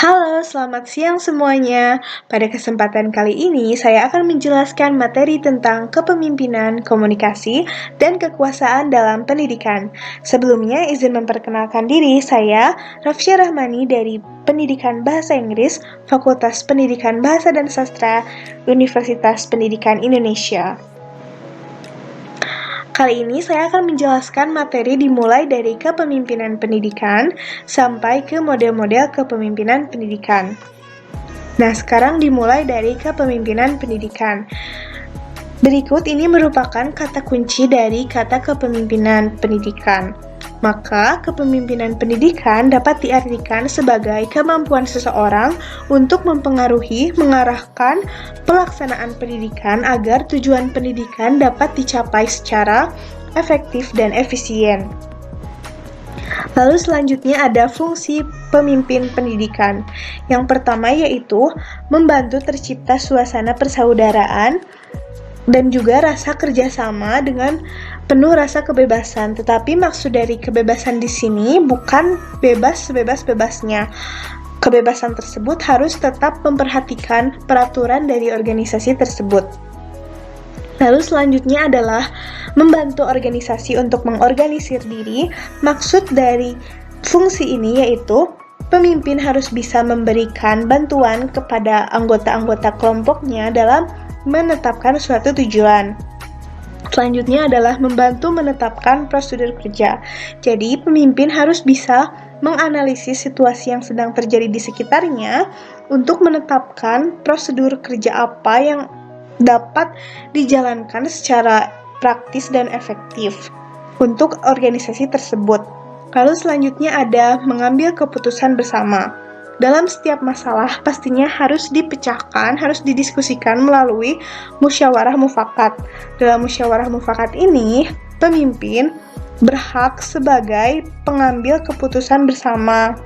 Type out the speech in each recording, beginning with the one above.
Halo, selamat siang semuanya. Pada kesempatan kali ini, saya akan menjelaskan materi tentang kepemimpinan, komunikasi, dan kekuasaan dalam pendidikan. Sebelumnya, izin memperkenalkan diri, saya Rafsya Rahmani dari Pendidikan Bahasa Inggris, Fakultas Pendidikan Bahasa dan Sastra, Universitas Pendidikan Indonesia. Kali ini saya akan menjelaskan materi dimulai dari kepemimpinan pendidikan sampai ke model-model kepemimpinan pendidikan. Nah, sekarang dimulai dari kepemimpinan pendidikan. Berikut ini merupakan kata kunci dari kata kepemimpinan pendidikan. Maka, kepemimpinan pendidikan dapat diartikan sebagai kemampuan seseorang untuk mempengaruhi, mengarahkan pelaksanaan pendidikan agar tujuan pendidikan dapat dicapai secara efektif dan efisien. Lalu selanjutnya ada fungsi pemimpin pendidikan. Yang pertama yaitu membantu tercipta suasana persaudaraan dan juga rasa kerjasama dengan penuh rasa kebebasan. Tetapi maksud dari kebebasan di sini bukan bebas sebebas-bebasnya. Kebebasan tersebut harus tetap memperhatikan peraturan dari organisasi tersebut. Lalu selanjutnya adalah membantu organisasi untuk mengorganisir diri. Maksud dari fungsi ini yaitu pemimpin harus bisa memberikan bantuan kepada anggota-anggota kelompoknya dalam menetapkan suatu tujuan. Selanjutnya adalah membantu menetapkan prosedur kerja. Jadi, pemimpin harus bisa menganalisis situasi yang sedang terjadi di sekitarnya untuk menetapkan prosedur kerja apa yang dapat dijalankan secara praktis dan efektif untuk organisasi tersebut. Lalu selanjutnya ada mengambil keputusan bersama. Dalam setiap masalah pastinya harus dipecahkan, harus didiskusikan melalui musyawarah mufakat. Dalam musyawarah mufakat ini, pemimpin berhak sebagai pengambil keputusan bersama.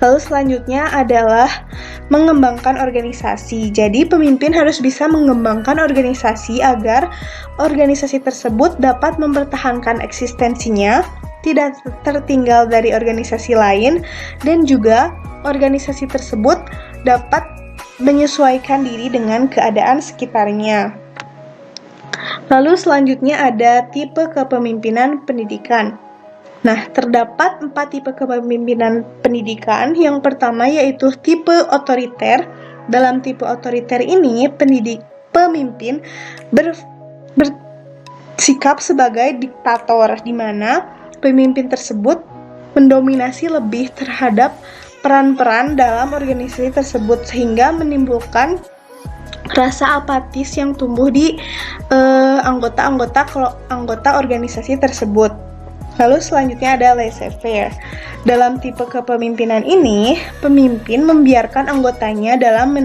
Lalu selanjutnya adalah mengembangkan organisasi. Jadi pemimpin harus bisa mengembangkan organisasi agar organisasi tersebut dapat mempertahankan eksistensinya, tidak tertinggal dari organisasi lain, dan juga organisasi tersebut dapat menyesuaikan diri dengan keadaan sekitarnya. Lalu selanjutnya ada tipe kepemimpinan pendidikan. Nah, terdapat 4 tipe kepemimpinan pendidikan. Yang pertama yaitu tipe otoriter. Dalam tipe otoriter ini, pemimpin bersikap sebagai diktator, di mana pemimpin tersebut mendominasi lebih terhadap peran-peran dalam organisasi tersebut sehingga menimbulkan rasa apatis yang tumbuh di anggota organisasi tersebut. Lalu selanjutnya ada laissez-faire. Dalam tipe kepemimpinan ini, pemimpin membiarkan anggotanya dalam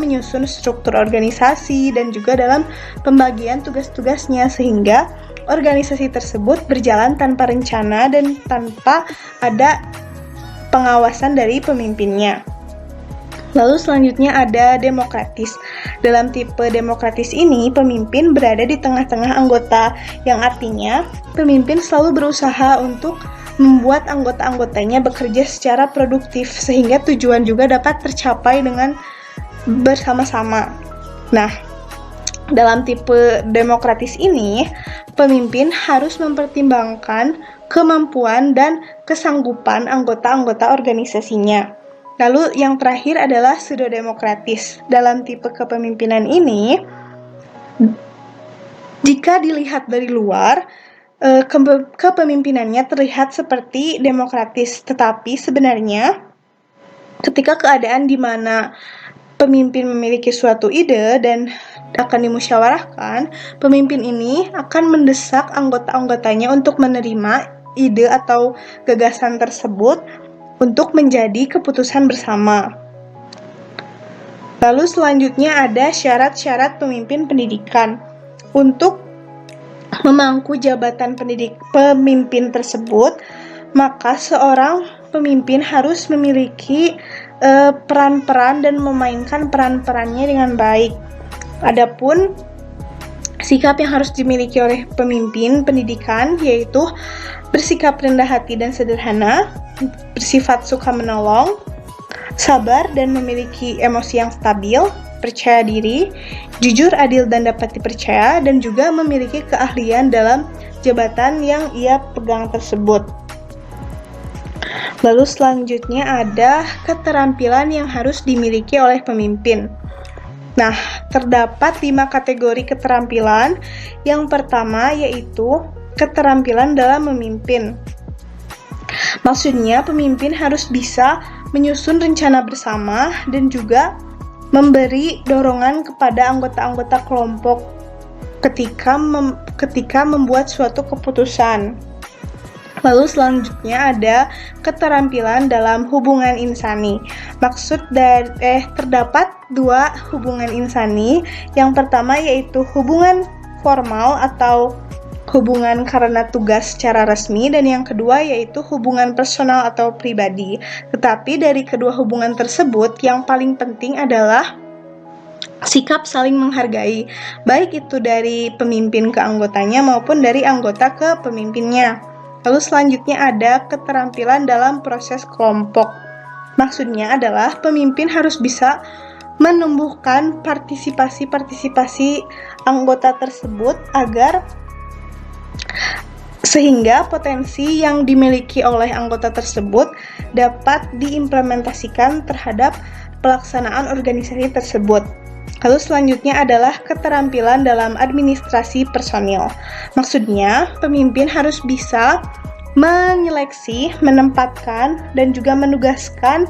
menyusun struktur organisasi dan juga dalam pembagian tugas-tugasnya sehingga organisasi tersebut berjalan tanpa rencana dan tanpa ada pengawasan dari pemimpinnya. Lalu selanjutnya ada demokratis. Dalam tipe demokratis ini, pemimpin berada di tengah-tengah anggota, yang artinya pemimpin selalu berusaha untuk membuat anggota-anggotanya bekerja secara produktif sehingga tujuan juga dapat tercapai dengan bersama-sama. Nah, dalam tipe demokratis ini, pemimpin harus mempertimbangkan kemampuan dan kesanggupan anggota-anggota organisasinya. Lalu yang terakhir adalah pseudodemokratis. Dalam tipe kepemimpinan ini, jika dilihat dari luar, kepemimpinannya terlihat seperti demokratis, tetapi sebenarnya ketika keadaan di mana pemimpin memiliki suatu ide dan akan dimusyawarahkan, pemimpin ini akan mendesak anggota-anggotanya untuk menerima ide atau gagasan tersebut untuk menjadi keputusan bersama. Lalu selanjutnya ada syarat-syarat pemimpin pendidikan. Untuk memangku jabatan pemimpin tersebut, maka seorang pemimpin harus memiliki peran-peran dan memainkan peran-perannya dengan baik. Adapun sikap yang harus dimiliki oleh pemimpin pendidikan yaitu bersikap rendah hati dan sederhana, bersifat suka menolong, sabar dan memiliki emosi yang stabil, percaya diri, jujur, adil, dan dapat dipercaya, dan juga memiliki keahlian dalam jabatan yang ia pegang tersebut. Lalu selanjutnya ada keterampilan yang harus dimiliki oleh pemimpin. Nah, terdapat 5 kategori keterampilan. Yang pertama yaitu keterampilan dalam memimpin. Maksudnya, pemimpin harus bisa menyusun rencana bersama dan juga memberi dorongan kepada anggota-anggota kelompok ketika membuat suatu keputusan. Lalu selanjutnya ada keterampilan dalam hubungan insani. Terdapat 2 hubungan insani. Yang pertama yaitu hubungan formal atau hubungan karena tugas secara resmi, dan yang kedua yaitu hubungan personal atau pribadi. Tetapi dari kedua hubungan tersebut yang paling penting adalah sikap saling menghargai, baik itu dari pemimpin ke anggotanya maupun dari anggota ke pemimpinnya. Lalu selanjutnya ada keterampilan dalam proses kelompok. Maksudnya adalah pemimpin harus bisa menumbuhkan partisipasi anggota tersebut sehingga potensi yang dimiliki oleh anggota tersebut dapat diimplementasikan terhadap pelaksanaan organisasi tersebut. Lalu selanjutnya adalah keterampilan dalam administrasi personil. Maksudnya, pemimpin harus bisa menyeleksi, menempatkan, dan juga menugaskan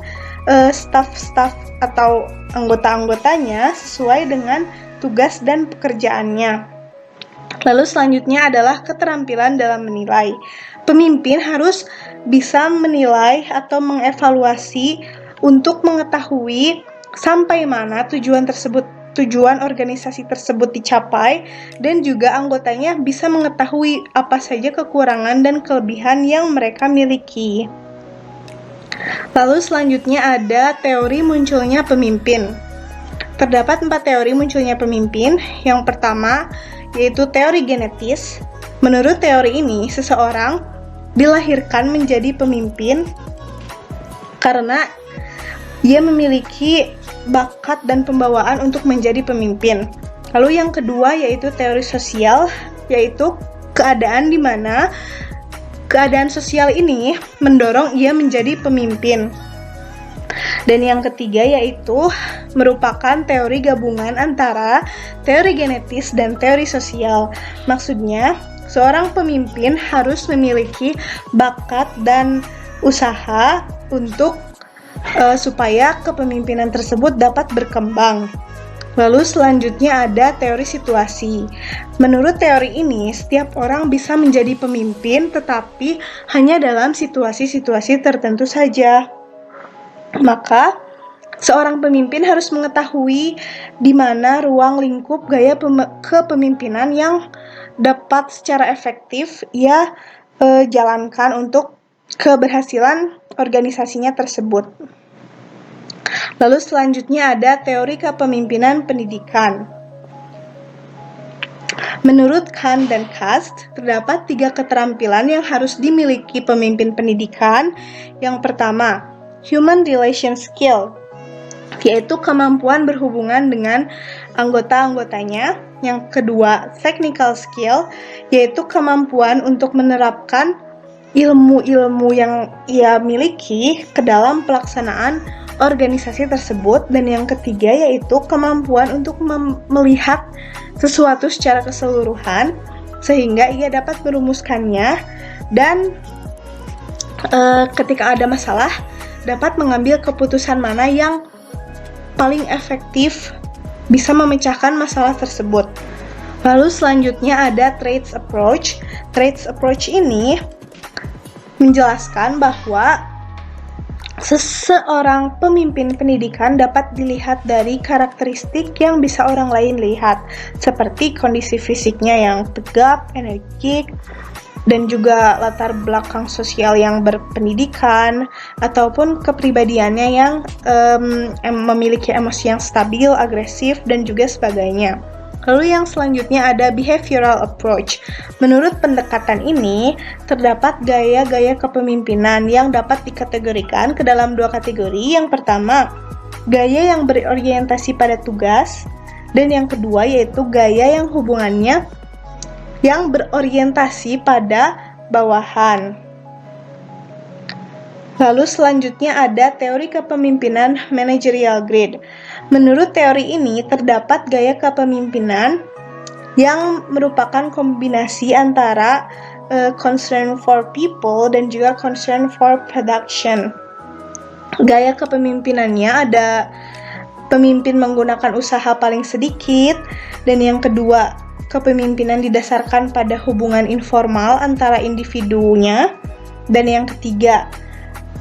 staf-staf atau anggota-anggotanya sesuai dengan tugas dan pekerjaannya. Lalu selanjutnya adalah keterampilan dalam menilai. Pemimpin harus bisa menilai atau mengevaluasi untuk mengetahui sampai mana tujuan organisasi tersebut dicapai, dan juga anggotanya bisa mengetahui apa saja kekurangan dan kelebihan yang mereka miliki. Lalu selanjutnya ada teori munculnya pemimpin. Terdapat 4 teori munculnya pemimpin. Yang pertama yaitu teori genetis. Menurut teori ini, seseorang dilahirkan menjadi pemimpin karena ia memiliki bakat dan pembawaan untuk menjadi pemimpin. Lalu yang kedua yaitu teori sosial, yaitu keadaan di mana keadaan sosial ini mendorong ia menjadi pemimpin. Dan yang ketiga yaitu merupakan teori gabungan antara teori genetis dan teori sosial. Maksudnya, seorang pemimpin harus memiliki bakat dan usaha untuk supaya kepemimpinan tersebut dapat berkembang. Lalu selanjutnya ada teori situasi. Menurut teori ini, setiap orang bisa menjadi pemimpin, tetapi hanya dalam situasi-situasi tertentu saja. Maka, seorang pemimpin harus mengetahui di mana ruang lingkup gaya kepemimpinan yang dapat secara efektif ia jalankan untuk keberhasilan organisasinya tersebut. Lalu selanjutnya ada teori kepemimpinan pendidikan. Menurut Kahn dan Kast, terdapat 3 keterampilan yang harus dimiliki pemimpin pendidikan. Yang pertama, human relation skill, yaitu kemampuan berhubungan dengan anggota-anggotanya. Yang kedua, technical skill, yaitu kemampuan untuk menerapkan ilmu-ilmu yang ia miliki ke dalam pelaksanaan organisasi tersebut. Dan yang ketiga yaitu kemampuan untuk melihat sesuatu secara keseluruhan sehingga ia dapat merumuskannya dan ketika ada masalah dapat mengambil keputusan mana yang paling efektif bisa memecahkan masalah tersebut. Lalu selanjutnya ada traits approach. Traits approach ini menjelaskan bahwa seseorang pemimpin pendidikan dapat dilihat dari karakteristik yang bisa orang lain lihat, seperti kondisi fisiknya yang tegap, energik, dan juga latar belakang sosial yang berpendidikan, ataupun kepribadiannya yang memiliki emosi yang stabil, agresif, dan juga sebagainya. Lalu yang selanjutnya ada behavioral approach. Menurut pendekatan ini, terdapat gaya-gaya kepemimpinan yang dapat dikategorikan ke dalam dua kategori. Yang pertama, gaya yang berorientasi pada tugas, dan yang kedua yaitu gaya yang hubungannya yang berorientasi pada bawahan. Lalu selanjutnya ada teori kepemimpinan managerial grade. Menurut teori ini, terdapat gaya kepemimpinan yang merupakan kombinasi antara concern for people dan juga concern for production. Gaya kepemimpinannya ada pemimpin menggunakan usaha paling sedikit, dan yang kedua, kepemimpinan didasarkan pada hubungan informal antara individunya, dan yang ketiga,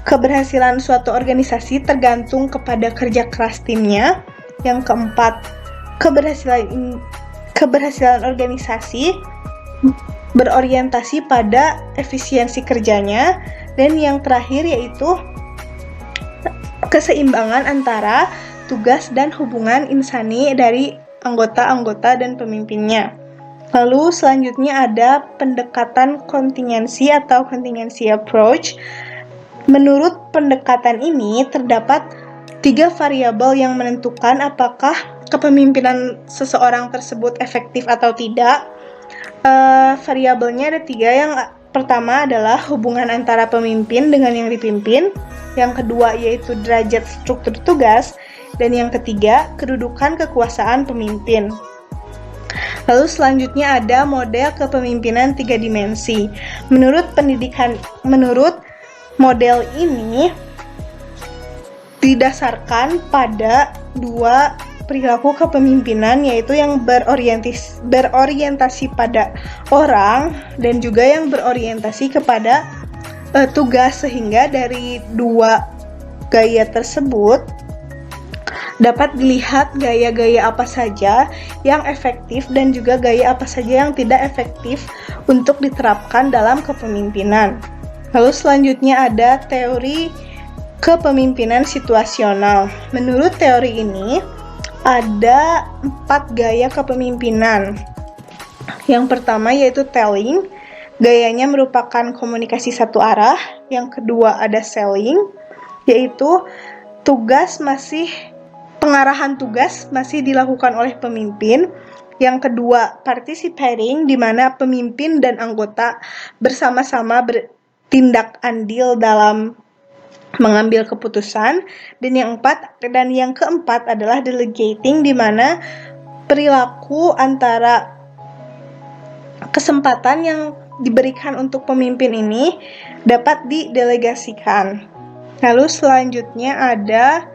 keberhasilan suatu organisasi tergantung kepada kerja keras timnya. Yang keempat, keberhasilan organisasi berorientasi pada efisiensi kerjanya. Dan yang terakhir yaitu keseimbangan antara tugas dan hubungan insani dari anggota-anggota dan pemimpinnya. Lalu selanjutnya ada pendekatan kontingensi atau contingency approach. Menurut pendekatan ini, terdapat 3 variabel yang menentukan apakah kepemimpinan seseorang tersebut efektif atau tidak. Variabelnya ada 3. Yang pertama adalah hubungan antara pemimpin dengan yang dipimpin. Yang kedua yaitu derajat struktur tugas. Dan yang ketiga, kedudukan kekuasaan pemimpin. Lalu selanjutnya ada model kepemimpinan 3 dimensi. Menurut model ini didasarkan pada 2 perilaku kepemimpinan, yaitu yang berorientasi pada orang dan juga yang berorientasi kepada tugas. Sehingga dari 2 gaya tersebut dapat dilihat gaya-gaya apa saja yang efektif dan juga gaya apa saja yang tidak efektif untuk diterapkan dalam kepemimpinan. Lalu selanjutnya ada teori kepemimpinan situasional. Menurut teori ini, ada 4 gaya kepemimpinan. Yang pertama yaitu telling, gayanya merupakan komunikasi satu arah. Yang kedua ada selling, yaitu pengarahan tugas masih dilakukan oleh pemimpin. Yang kedua, participating, di mana pemimpin dan anggota bersama-sama bertindak andil dalam mengambil keputusan. Dan yang keempat adalah delegating, di mana perilaku antara kesempatan yang diberikan untuk pemimpin ini dapat didelegasikan. Lalu selanjutnya ada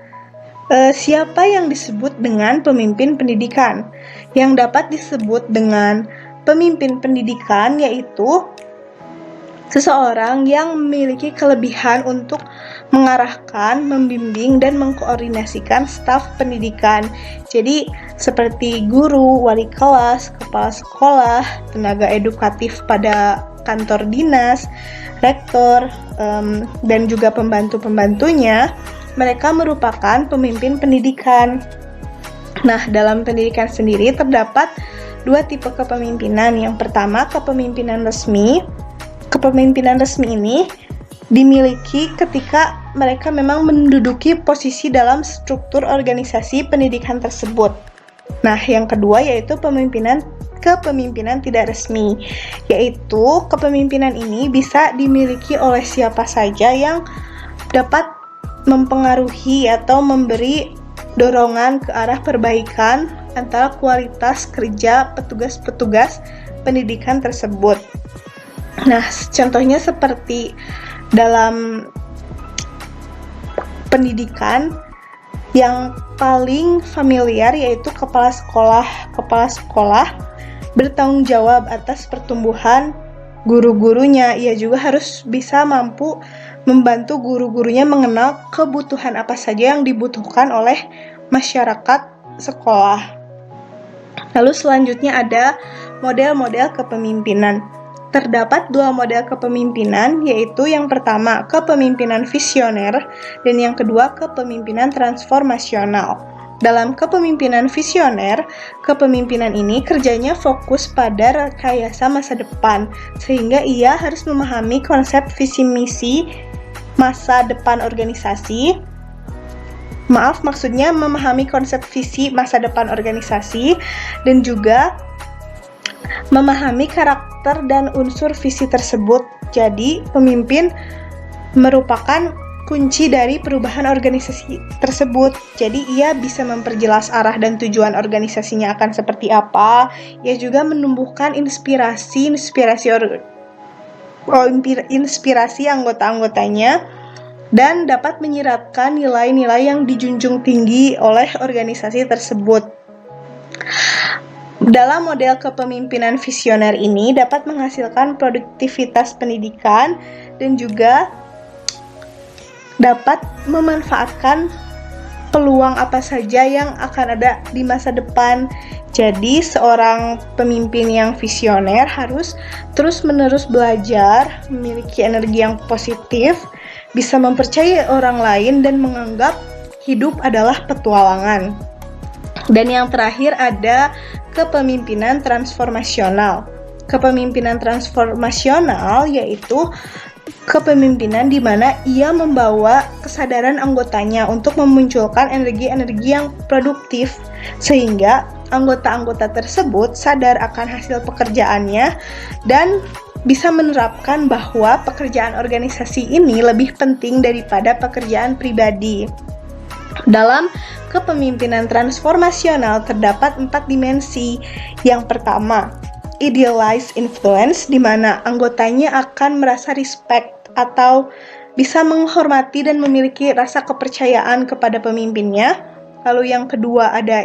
siapa yang disebut dengan pemimpin pendidikan. Yang dapat disebut dengan pemimpin pendidikan yaitu seseorang yang memiliki kelebihan untuk mengarahkan, membimbing, dan mengkoordinasikan staf pendidikan. Jadi seperti guru, wali kelas, kepala sekolah, tenaga edukatif pada kantor dinas, rektor, dan juga pembantu-pembantunya. Mereka merupakan pemimpin pendidikan. Nah, dalam pendidikan sendiri terdapat 2 tipe kepemimpinan. Yang pertama, kepemimpinan resmi. Kepemimpinan resmi ini dimiliki ketika mereka memang menduduki posisi dalam struktur organisasi pendidikan tersebut. Nah, yang kedua yaitu kepemimpinan tidak resmi, yaitu kepemimpinan ini bisa dimiliki oleh siapa saja yang dapat mempengaruhi atau memberi dorongan ke arah perbaikan antara kualitas kerja petugas-petugas pendidikan tersebut. Nah, contohnya seperti dalam pendidikan yang paling familiar yaitu kepala sekolah. Kepala sekolah bertanggung jawab atas pertumbuhan guru-gurunya. Ia juga harus bisa mampu membantu guru-gurunya mengenal kebutuhan apa saja yang dibutuhkan oleh masyarakat sekolah. Lalu selanjutnya ada model-model kepemimpinan. Terdapat 2 model kepemimpinan, yaitu yang pertama kepemimpinan visioner dan yang kedua kepemimpinan transformasional. Dalam kepemimpinan visioner, kepemimpinan ini kerjanya fokus pada rekayasa masa depan, sehingga ia harus memahami konsep visi misi masa depan organisasi. Maksudnya memahami konsep visi masa depan organisasi dan juga memahami karakter dan unsur visi tersebut. Jadi, pemimpin merupakan kunci dari perubahan organisasi tersebut. Jadi ia bisa memperjelas arah dan tujuan organisasinya akan seperti apa. Ia juga menumbuhkan inspirasi anggota-anggotanya dan dapat menyiratkan nilai-nilai yang dijunjung tinggi oleh organisasi tersebut. Dalam model kepemimpinan visioner ini dapat menghasilkan produktivitas pendidikan dan juga dapat memanfaatkan peluang apa saja yang akan ada di masa depan. Jadi, seorang pemimpin yang visioner harus terus-menerus belajar, memiliki energi yang positif, bisa mempercayai orang lain, dan menganggap hidup adalah petualangan. Dan yang terakhir ada kepemimpinan transformasional. Kepemimpinan transformasional yaitu kepemimpinan di mana ia membawa kesadaran anggotanya untuk memunculkan energi-energi yang produktif sehingga anggota-anggota tersebut sadar akan hasil pekerjaannya dan bisa menerapkan bahwa pekerjaan organisasi ini lebih penting daripada pekerjaan pribadi. Dalam kepemimpinan transformasional terdapat 4 dimensi. Yang pertama, idealized influence, di mana anggotanya akan merasa respect atau bisa menghormati dan memiliki rasa kepercayaan kepada pemimpinnya. Lalu yang kedua ada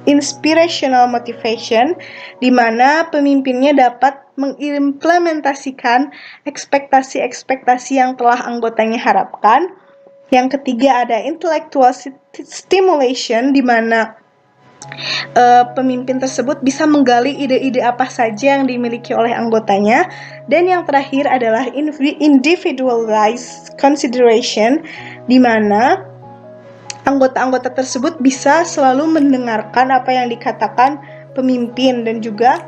inspirational motivation, di mana pemimpinnya dapat mengimplementasikan ekspektasi-ekspektasi yang telah anggotanya harapkan. Yang ketiga ada intellectual stimulation, di mana pemimpin tersebut bisa menggali ide-ide apa saja yang dimiliki oleh anggotanya. Dan yang terakhir adalah individualized consideration, di mana anggota-anggota tersebut bisa selalu mendengarkan apa yang dikatakan pemimpin dan juga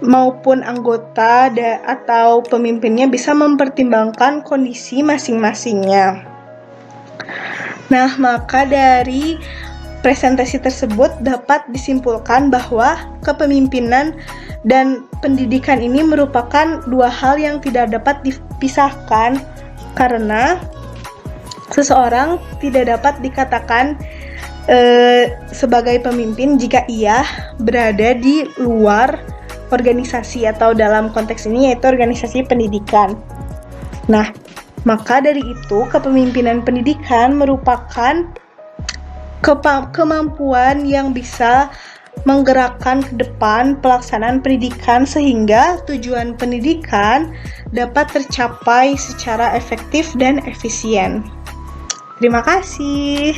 maupun anggota atau pemimpinnya bisa mempertimbangkan kondisi masing-masingnya. Nah, maka dari presentasi tersebut dapat disimpulkan bahwa kepemimpinan dan pendidikan ini merupakan dua hal yang tidak dapat dipisahkan karena seseorang tidak dapat dikatakan sebagai pemimpin jika ia berada di luar organisasi atau dalam konteks ini yaitu organisasi pendidikan. Nah, maka dari itu kepemimpinan pendidikan merupakan kemampuan yang bisa menggerakkan ke depan pelaksanaan pendidikan sehingga tujuan pendidikan dapat tercapai secara efektif dan efisien. Terima kasih.